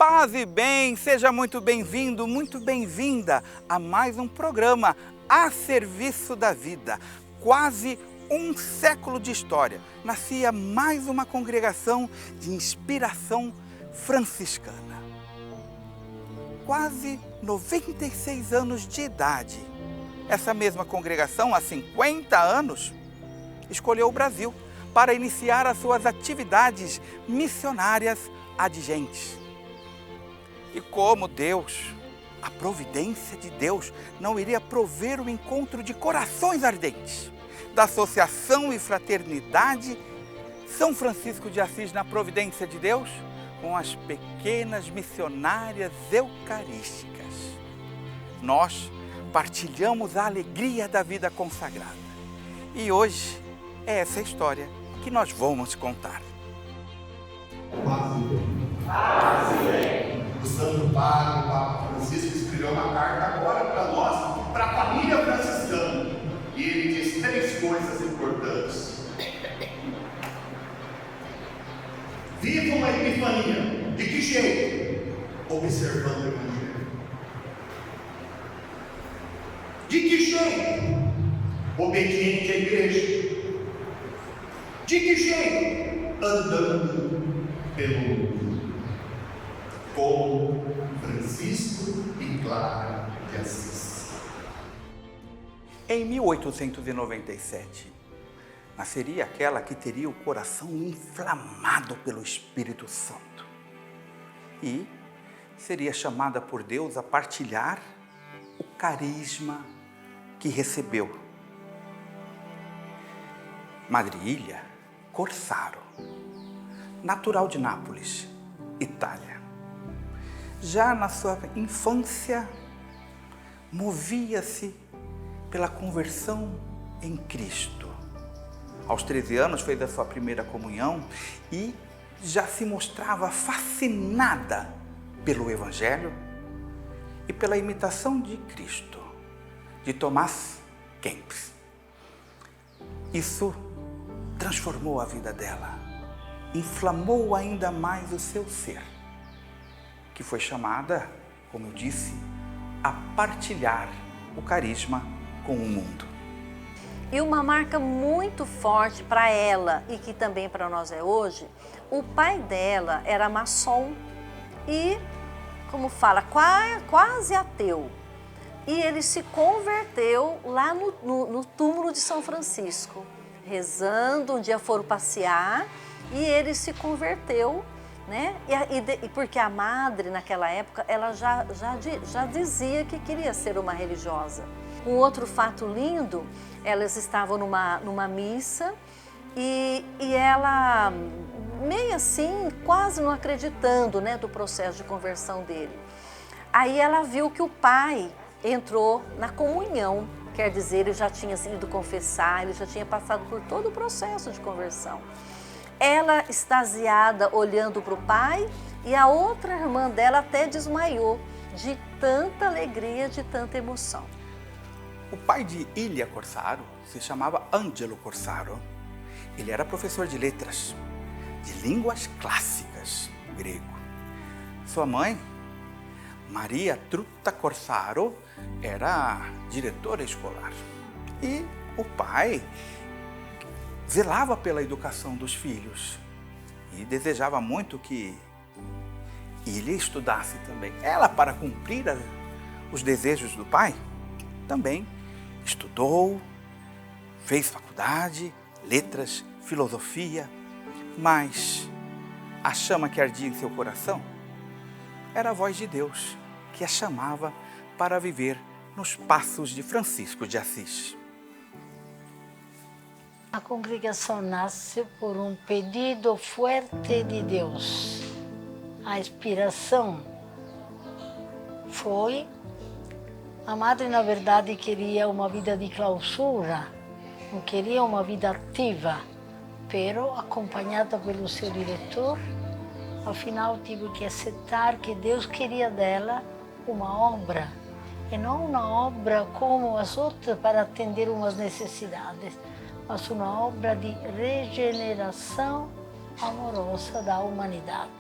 Paz e bem, seja muito bem-vindo, muito bem-vinda a mais um programa a serviço da vida. Quase um século de história, nascia mais uma congregação de inspiração franciscana. Quase 96 anos de idade, essa mesma congregação, há 50 anos, escolheu o Brasil para iniciar as suas atividades missionárias adigentes. E como Deus, a providência de Deus, não iria prover o encontro de corações ardentes da Associação e Fraternidade São Francisco de Assis na providência de Deus, com as pequenas missionárias eucarísticas. Nós partilhamos a alegria da vida consagrada. E hoje é essa história que nós vamos contar. Paz e bem. O Santo Padre, o Papa Francisco, escreveu uma carta agora para nós, para a família franciscana. E ele diz 3 coisas importantes. Viva uma epifania. De que jeito? Observando o Evangelho. De que jeito? Obediente à igreja. De que jeito? Andando pelo mundo. Como Francisco e Clara de Assis. Em 1897, nasceria aquela que teria o coração inflamado pelo Espírito Santo e seria chamada por Deus a partilhar o carisma que recebeu. Madre Corsaro, natural de Nápoles, Itália. Já na sua infância, movia-se pela conversão em Cristo. Aos 13 anos fez a sua primeira comunhão e já se mostrava fascinada pelo Evangelho e pela imitação de Cristo, de Tomás Kempis. Isso transformou a vida dela, inflamou ainda mais o seu ser, que foi chamada, como eu disse, a partilhar o carisma com o mundo. E uma marca muito forte para ela e que também para nós é hoje, o pai dela era maçom e, como fala, quase ateu. E ele se converteu lá no túmulo de São Francisco, rezando, um dia foram passear e ele se converteu, né? E porque a madre, naquela época, ela já dizia que queria ser uma religiosa. Um outro fato lindo, elas estavam numa missa e ela, meio assim, quase não acreditando, né, do processo de conversão dele. Aí ela viu que o pai entrou na comunhão, quer dizer, ele já tinha ido confessar, ele já tinha passado por todo o processo de conversão. Ela, extasiada, olhando para o pai, e a outra irmã dela até desmaiou de tanta alegria, de tanta emoção. O pai de Ilia Corsaro se chamava Angelo Corsaro. Ele era professor de letras, de línguas clássicas, grego. Sua mãe, Maria Trutta Corsaro, era diretora escolar. E o pai zelava pela educação dos filhos e desejava muito que Ilia estudasse também. Ela, para cumprir os desejos do pai, também estudou, fez faculdade, letras, filosofia, mas a chama que ardia em seu coração era a voz de Deus que a chamava para viver nos passos de Francisco de Assis. A congregação nasce por um pedido forte de Deus. A inspiração foi... A madre, na verdade, queria uma vida de clausura, não queria uma vida ativa, pero acompanhada pelo seu diretor, afinal tive que aceitar que Deus queria dela uma obra, e não uma obra como as outras para atender umas necessidades, mas uma obra de regeneração amorosa da humanidade.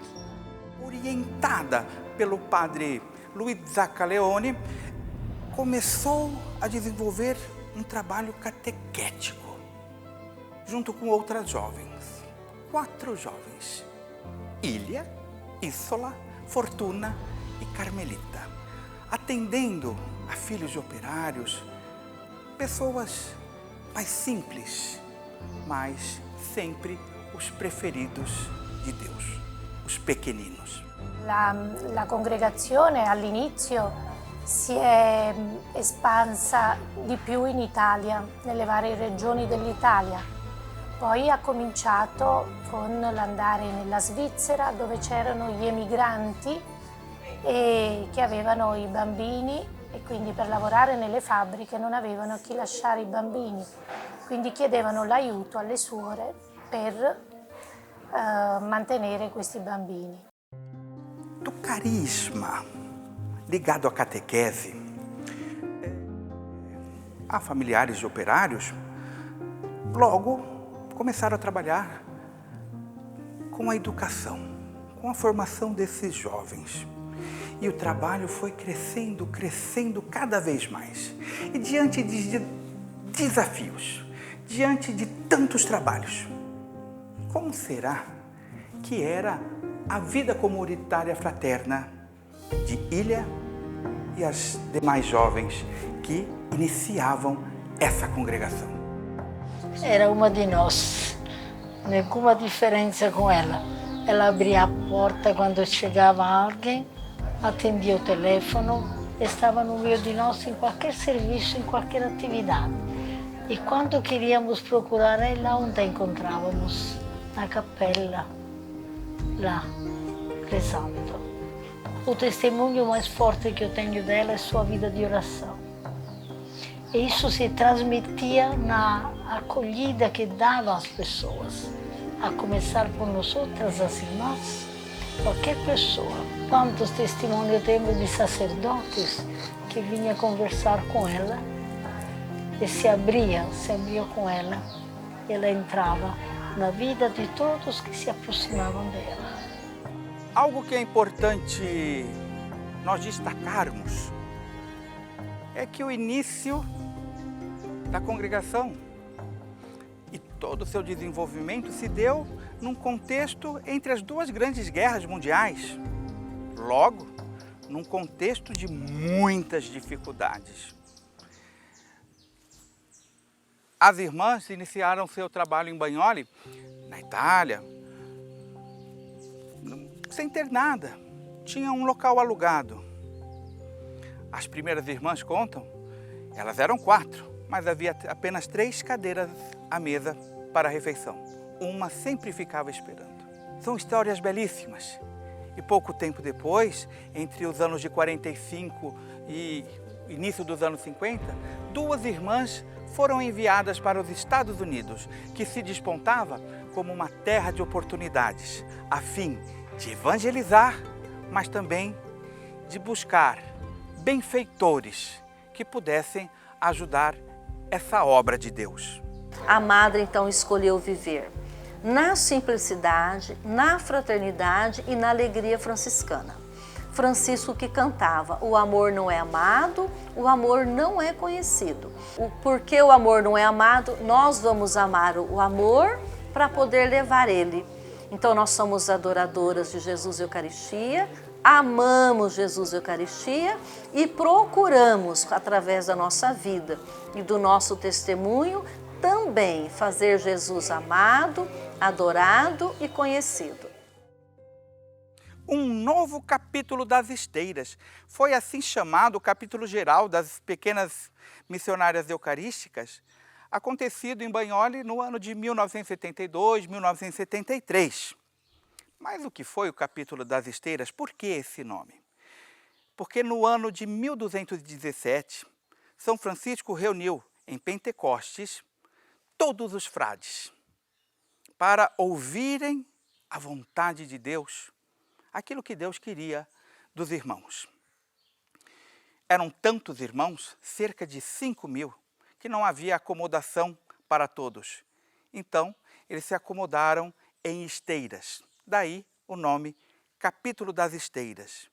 O orientada pelo padre Luiz Zacaleone, começou a desenvolver um trabalho catequético, junto com outras jovens, 4 jovens, Ilia, Ísola, Fortuna e Carmelita, atendendo a filhos de operários, pessoas mais simples, mas sempre os preferidos di Deus, os pequeninos. La congregazione all'inizio si è espansa di più in Italia, nelle varie regioni dell'Italia. Poi ha cominciato con l'andare nella Svizzera, dove c'erano gli emigranti e che avevano i bambini e quindi per lavorare nelle fabbriche non avevano a chi lasciare i bambini. Quindi chiedevano l'aiuto alle suore per mantenere questi bambini. Do carisma ligado à catequese, a familiares de operários, logo começaram a trabalhar com a educação, com a formação desses jovens. E o trabalho foi crescendo, crescendo cada vez mais. E diante de desafios, diante de tantos trabalhos, como será que era a vida comunitária fraterna de Ilia e as demais jovens que iniciavam essa congregação? Era uma de nós, nenhuma diferença com ela. Ela abria a porta quando chegava alguém, atendia o telefone, estava no meio de nós em qualquer serviço, em qualquer atividade. E quando queríamos procurar ela, onde a encontrávamos? Na capela, lá, rezando. O testemunho mais forte que eu tenho dela é sua vida de oração. E isso se transmitia na acolhida que dava às pessoas, a começar por nós outras, as irmãs, qualquer pessoa. Quantos testemunhos temos de sacerdotes que vinha conversar com ela e se abria com ela, e ela entrava na vida de todos que se aproximavam dela. Algo que é importante nós destacarmos é que o início da congregação e todo o seu desenvolvimento se deu num contexto entre as 2 grandes guerras mundiais. Logo, num contexto de muitas dificuldades. As irmãs iniciaram seu trabalho em Bagnoli, na Itália, sem ter nada. Tinha um local alugado. As primeiras irmãs contam, elas eram 4, mas havia apenas 3 cadeiras à mesa para a refeição. Uma sempre ficava esperando. São histórias belíssimas. E pouco tempo depois, entre os anos de 45 e início dos anos 50, 2 irmãs foram enviadas para os Estados Unidos, que se despontava como uma terra de oportunidades, a fim de evangelizar, mas também de buscar benfeitores que pudessem ajudar essa obra de Deus. A madre então escolheu viver na simplicidade, na fraternidade e na alegria franciscana. Francisco que cantava: o amor não é amado, o amor não é conhecido. Porque o amor não é amado, nós vamos amar o amor para poder levar ele. Então nós somos adoradoras de Jesus Eucaristia, amamos Jesus Eucaristia e procuramos, através da nossa vida e do nosso testemunho, também fazer Jesus amado, adorado e conhecido. Um novo capítulo das esteiras. Foi assim chamado o capítulo geral das pequenas missionárias eucarísticas, acontecido em Bagnoli no ano de 1972, 1973. Mas o que foi o capítulo das esteiras? Por que esse nome? Porque no ano de 1217, São Francisco reuniu em Pentecostes todos os frades para ouvirem a vontade de Deus, aquilo que Deus queria dos irmãos. Eram tantos irmãos, cerca de 5.000, que não havia acomodação para todos. Então, eles se acomodaram em esteiras. Daí o nome capítulo das esteiras.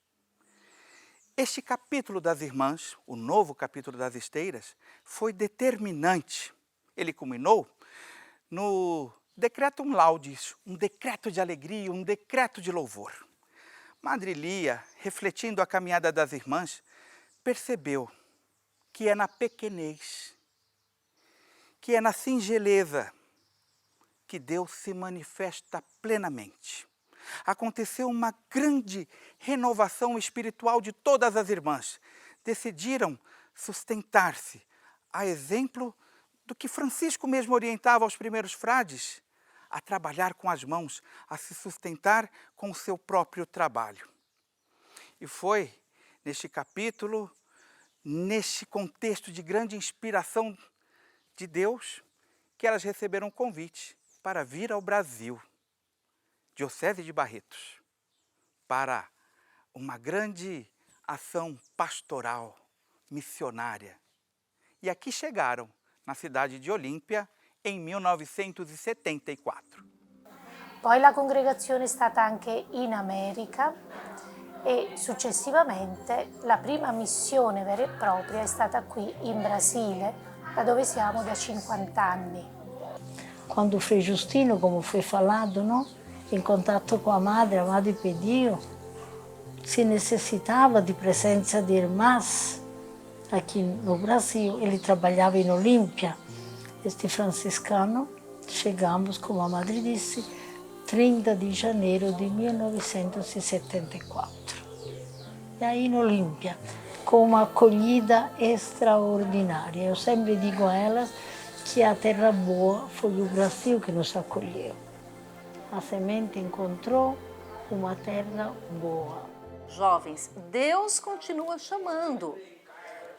Este capítulo das irmãs, o novo capítulo das esteiras, foi determinante. Ele culminou no Decretum Laudis, um decreto de alegria, um decreto de louvor. Madre Lia, refletindo a caminhada das irmãs, percebeu que é na pequenez, que é na singeleza que Deus se manifesta plenamente. Aconteceu uma grande renovação espiritual de todas as irmãs. Decidiram sustentar-se, a exemplo do que Francisco mesmo orientava aos primeiros frades, a trabalhar com as mãos, a se sustentar com o seu próprio trabalho. E foi neste capítulo, neste contexto de grande inspiração de Deus, que elas receberam um convite para vir ao Brasil, Diocese de Barretos, para uma grande ação pastoral, missionária. E aqui chegaram, na cidade de Olímpia, em 1974. Poi la congregazione è stata anche in America e successivamente la prima missione vera e propria è stata qui in Brasile, da dove siamo da 50 anni. Quando o Frei Justino, como foi falado, não? Em contato com a madre pediu se necessitava de presença de irmãs aqui no Brasil. Ele trabalhava em Olímpia. Este franciscano, chegamos, como a madre disse, 30 de janeiro de 1974. E aí em Olímpia, com uma acolhida extraordinária. Eu sempre digo a elas que a terra boa foi o Brasil que nos acolheu. A semente encontrou uma terra boa. Jovens, Deus continua chamando.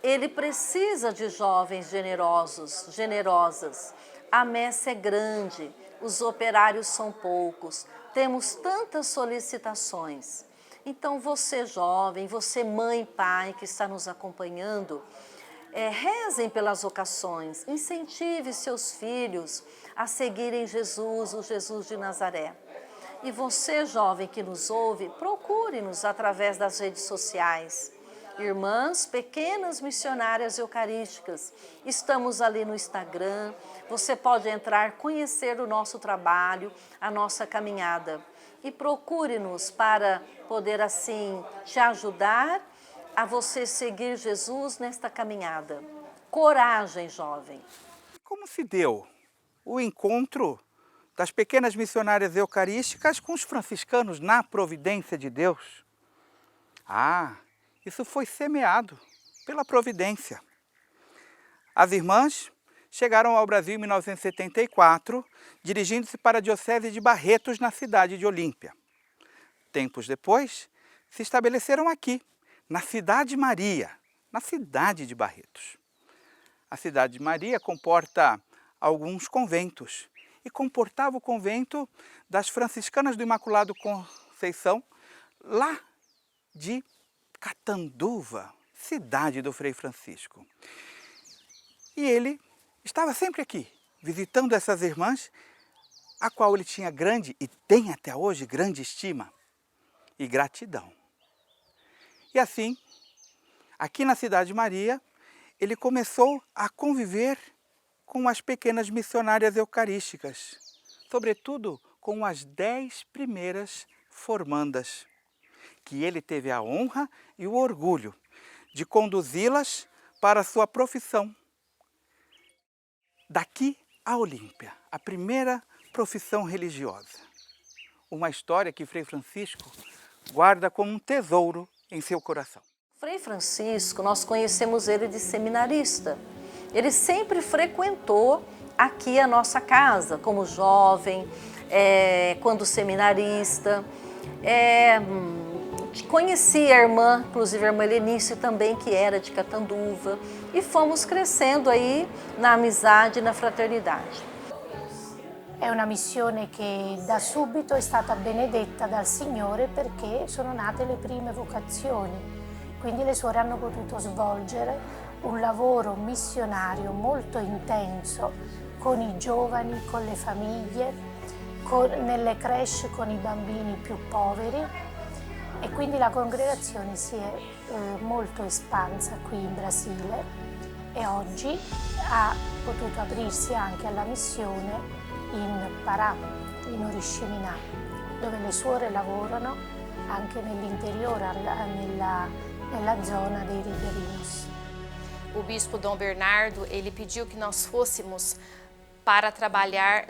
Ele precisa de jovens generosos, generosas. A messe é grande, os operários são poucos, temos tantas solicitações. Então você jovem, você mãe e pai que está nos acompanhando, rezem pelas vocações, incentive seus filhos a seguirem Jesus, o Jesus de Nazaré. E você, jovem que nos ouve, procure-nos através das redes sociais. Irmãs Pequenas Missionárias Eucarísticas, estamos ali no Instagram, você pode entrar, conhecer o nosso trabalho, a nossa caminhada. E procure-nos para poder assim te ajudar a você seguir Jesus nesta caminhada. Coragem, jovem. Como se deu o encontro das pequenas missionárias eucarísticas com os franciscanos na providência de Deus? Isso foi semeado pela providência. As irmãs chegaram ao Brasil em 1974, dirigindo-se para a Diocese de Barretos, na cidade de Olímpia. Tempos depois, se estabeleceram aqui, na Cidade Maria, na cidade de Barretos. A Cidade de Maria comporta alguns conventos e comportava o convento das franciscanas do Imaculado Conceição, lá de Catanduva, cidade do Frei Francisco. E ele estava sempre aqui, visitando essas irmãs, a qual ele tinha grande, e tem até hoje, grande estima e gratidão. E assim, aqui na Cidade de Maria, ele começou a conviver com as pequenas missionárias eucarísticas, sobretudo com as 10 primeiras formandas, que ele teve a honra e o orgulho de conduzi-las para a sua profissão. Daqui a Olímpia, a primeira profissão religiosa. Uma história que Frei Francisco guarda como um tesouro em seu coração. Frei Francisco, nós conhecemos ele de seminarista. Ele sempre frequentou aqui a nossa casa, como jovem, quando seminarista. Conheci a irmã, inclusive a irmã Helenice também, que era de Catanduva, e fomos crescendo aí na amizade e na fraternidade. È una missione che da subito è stata benedetta dal Signore perché sono nate le prime vocazioni, quindi le suore hanno potuto svolgere un lavoro missionario molto intenso con i giovani, con le famiglie, nelle creche con i bambini più poveri e quindi la congregazione si è molto espansa qui in Brasile e oggi ha potuto aprirsi anche alla missione in Pará, in Oriximiná, dove le suore lavorano anche nell'interiore, nella zona dei ribeirinhos. O bispo Dom Bernardo, ele pediu que nós fôssemos para trabalhar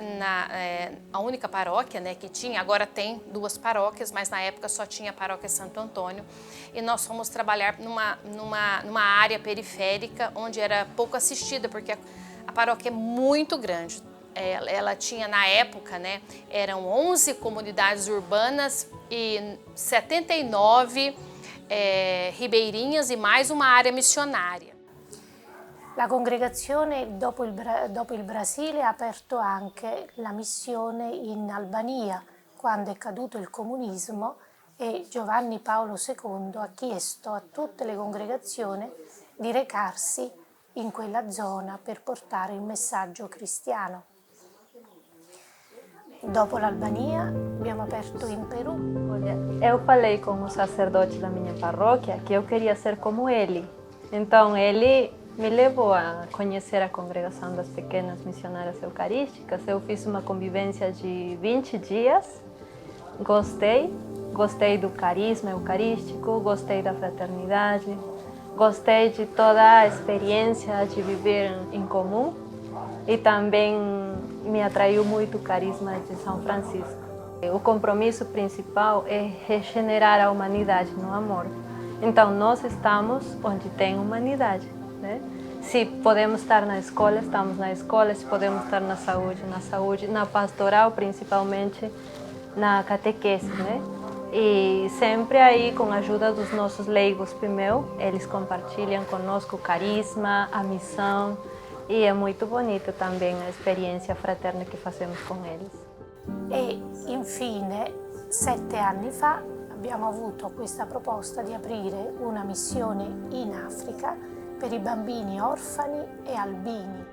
a única paróquia, né, que tinha, agora tem 2 paróquias, mas na época só tinha a paróquia Santo Antônio, e nós fomos trabalhar numa área periférica, onde era pouco assistida, porque a paróquia é muito grande. Ela tinha, na época, né, eram 11 comunidades urbanas e 79 ribeirinhas e mais uma área missionária. La congregazione dopo il Brasile ha aperto anche la missione in Albania quando è caduto il comunismo e Giovanni Paolo II ha chiesto a tutte le congregazioni di recarsi in quella zona per portare il messaggio cristiano. Dopo l'Albania abbiamo aperto in Perù. Eu falei com o sacerdote da minha paróquia que eu queria ser como ele. Então ele me levou a conhecer a congregação das pequenas missionárias eucarísticas. Eu fiz uma convivência de 20 dias. Gostei do carisma eucarístico, gostei da fraternidade, gostei de toda a experiência de viver em comum e também me atraiu muito o carisma de São Francisco. O compromisso principal é regenerar a humanidade no amor. Então nós estamos onde tem humanidade. Né? Se podemos estar na escola, estamos na escola. Se podemos estar na saúde, na pastoral, principalmente na catequese, né? E sempre aí com a ajuda dos nossos leigos primeiro, eles compartilham conosco o carisma, a missão, e é muito bonito também a experiência fraterna que fazemos com eles. E infine, 7 anni fa abbiamo avuto questa proposta di aprire una missione in Africa per i bambini orfani e albini.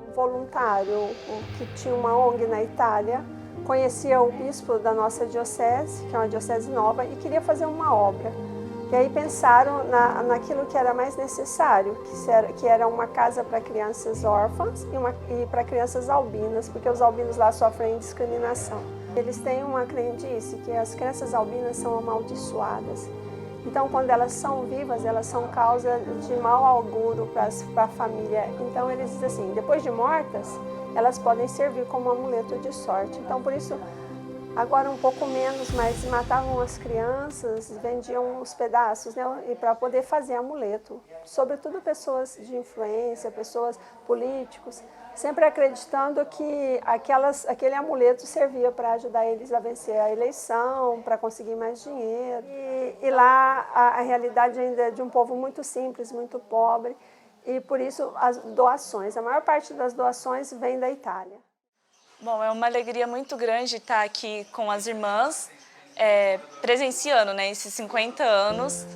Um voluntário que tinha uma ONG na Itália conhecia o bispo da nossa diocese, que é uma diocese nova, e queria fazer uma obra. E aí pensaram naquilo que era mais necessário, que era uma casa para crianças órfãs e para crianças albinas, porque os albinos lá sofrem discriminação. Eles têm uma crendice que as crianças albinas são amaldiçoadas. Então, quando elas são vivas, elas são causa de mau auguro para a família. Então, eles dizem assim, depois de mortas, elas podem servir como amuleto de sorte. Então, por isso, agora um pouco menos, mas matavam as crianças, vendiam os pedaços, né, e para poder fazer amuleto. Sobretudo pessoas de influência, pessoas políticos, sempre acreditando que aquele amuleto servia para ajudar eles a vencer a eleição, para conseguir mais dinheiro. E lá a realidade ainda é de um povo muito simples, muito pobre, e por isso as doações, a maior parte das doações vem da Itália. Bom, é uma alegria muito grande estar aqui com as irmãs, presenciando, né, esses 50 anos,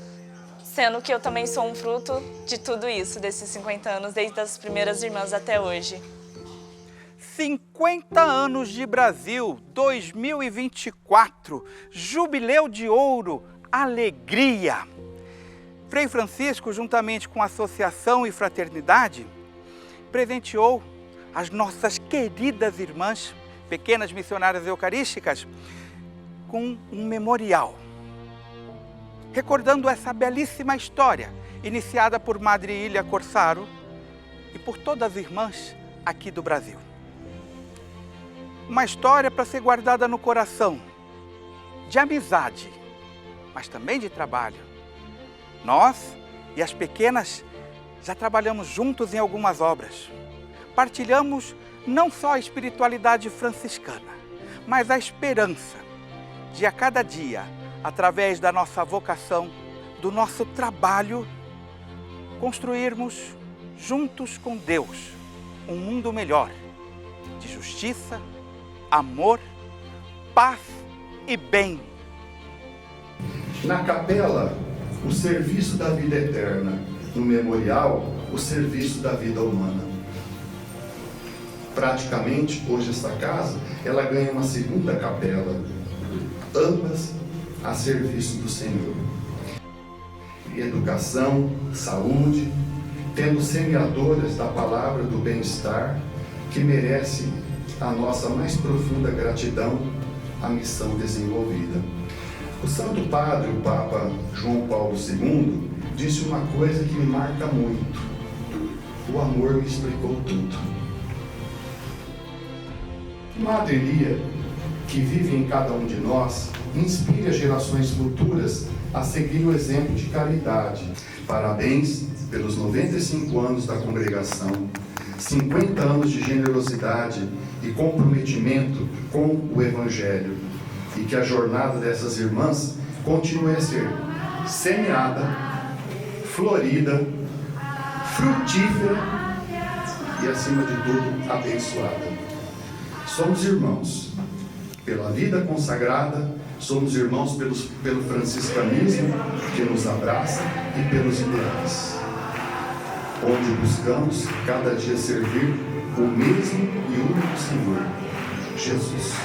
sendo que eu também sou um fruto de tudo isso, desses 50 anos, desde as primeiras irmãs até hoje. 50 anos de Brasil, 2024, Jubileu de Ouro, alegria! Frei Francisco, juntamente com a Associação e Fraternidade, presenteou as nossas queridas irmãs, pequenas missionárias eucarísticas, com um memorial, recordando essa belíssima história, iniciada por Madre Ilia Corsaro e por todas as irmãs aqui do Brasil. Uma história para ser guardada no coração, de amizade, mas também de trabalho. Nós e as pequenas já trabalhamos juntos em algumas obras. Partilhamos não só a espiritualidade franciscana, mas a esperança de a cada dia, através da nossa vocação, do nosso trabalho, construirmos juntos com Deus um mundo melhor, de justiça, amor, paz e bem. Na capela, o serviço da vida eterna. No memorial, o serviço da vida humana. Praticamente, hoje esta casa, ela ganha uma segunda capela. Ambas a serviço do Senhor. Educação, saúde, tendo semeadoras da palavra do bem-estar, que merece a nossa mais profunda gratidão à missão desenvolvida. O Santo Padre, o Papa João Paulo II, disse uma coisa que me marca muito: o amor me explicou tudo. Madre Lia, que vive em cada um de nós, inspire as gerações futuras a seguir o exemplo de caridade. Parabéns pelos 95 anos da congregação, 50 anos de generosidade e comprometimento com o Evangelho, e que a jornada dessas irmãs continue a ser semeada, florida, frutífera e, acima de tudo, abençoada. Somos irmãos pela vida consagrada, somos irmãos pelo franciscanismo que nos abraça e pelos ideais, onde buscamos cada dia servir o mesmo e único Senhor, Jesus.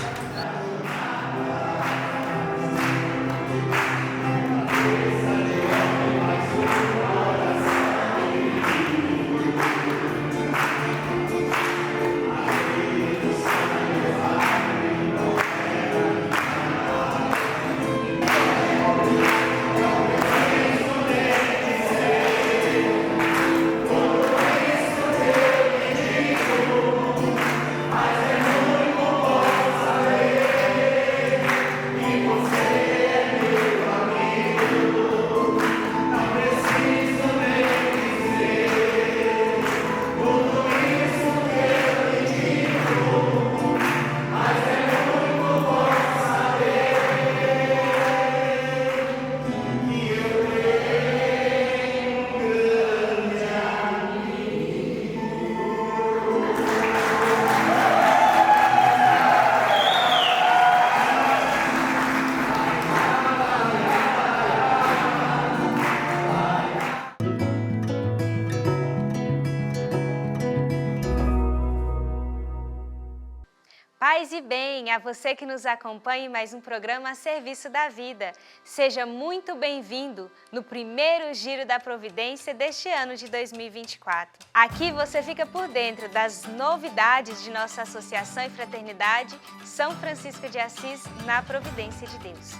Paz e bem a você que nos acompanha em mais um programa a serviço da vida. Seja muito bem-vindo no primeiro Giro da Providência deste ano de 2024. Aqui você fica por dentro das novidades de nossa associação e fraternidade São Francisco de Assis na Providência de Deus.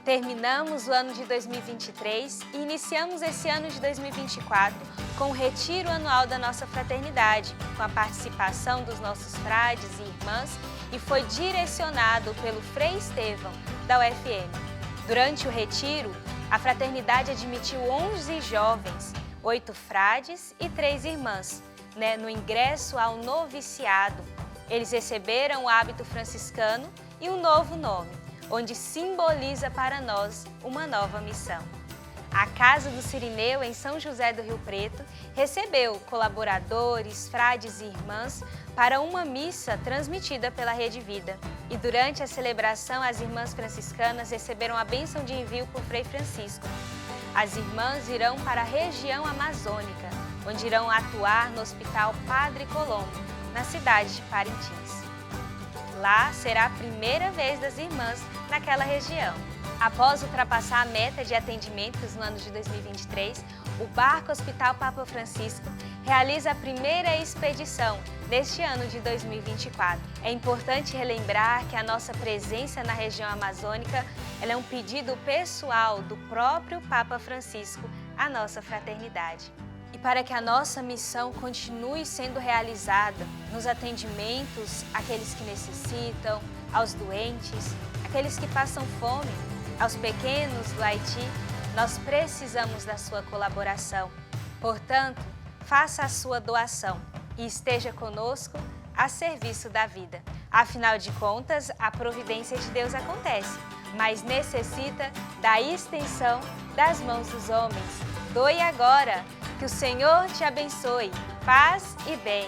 Terminamos o ano de 2023 e iniciamos esse ano de 2024 com o retiro anual da nossa fraternidade, com a participação dos nossos frades e irmãs, e foi direcionado pelo Frei Estevão, da UFM. Durante o retiro, a fraternidade admitiu 11 jovens, 8 frades e 3 irmãs, no ingresso ao noviciado. Eles receberam o hábito franciscano e um novo nome, onde simboliza para nós uma nova missão. A Casa do Cirineu, em São José do Rio Preto, recebeu colaboradores, frades e irmãs para uma missa transmitida pela Rede Vida. E durante a celebração, as irmãs franciscanas receberam a bênção de envio por Frei Francisco. As irmãs irão para a região amazônica, onde irão atuar no Hospital Padre Colombo, na cidade de Parintins. Lá será a primeira vez das irmãs naquela região. Após ultrapassar a meta de atendimentos no ano de 2023, o Barco Hospital Papa Francisco realiza a primeira expedição neste ano de 2024. É importante relembrar que a nossa presença na região amazônica é um pedido pessoal do próprio Papa Francisco à nossa fraternidade. E para que a nossa missão continue sendo realizada nos atendimentos àqueles que necessitam, aos doentes, àqueles que passam fome, aos pequenos do Haiti, nós precisamos da sua colaboração. Portanto, faça a sua doação e esteja conosco a serviço da vida. Afinal de contas, a providência de Deus acontece, mas necessita da extensão das mãos dos homens. Doe agora, que o Senhor te abençoe. Paz e bem.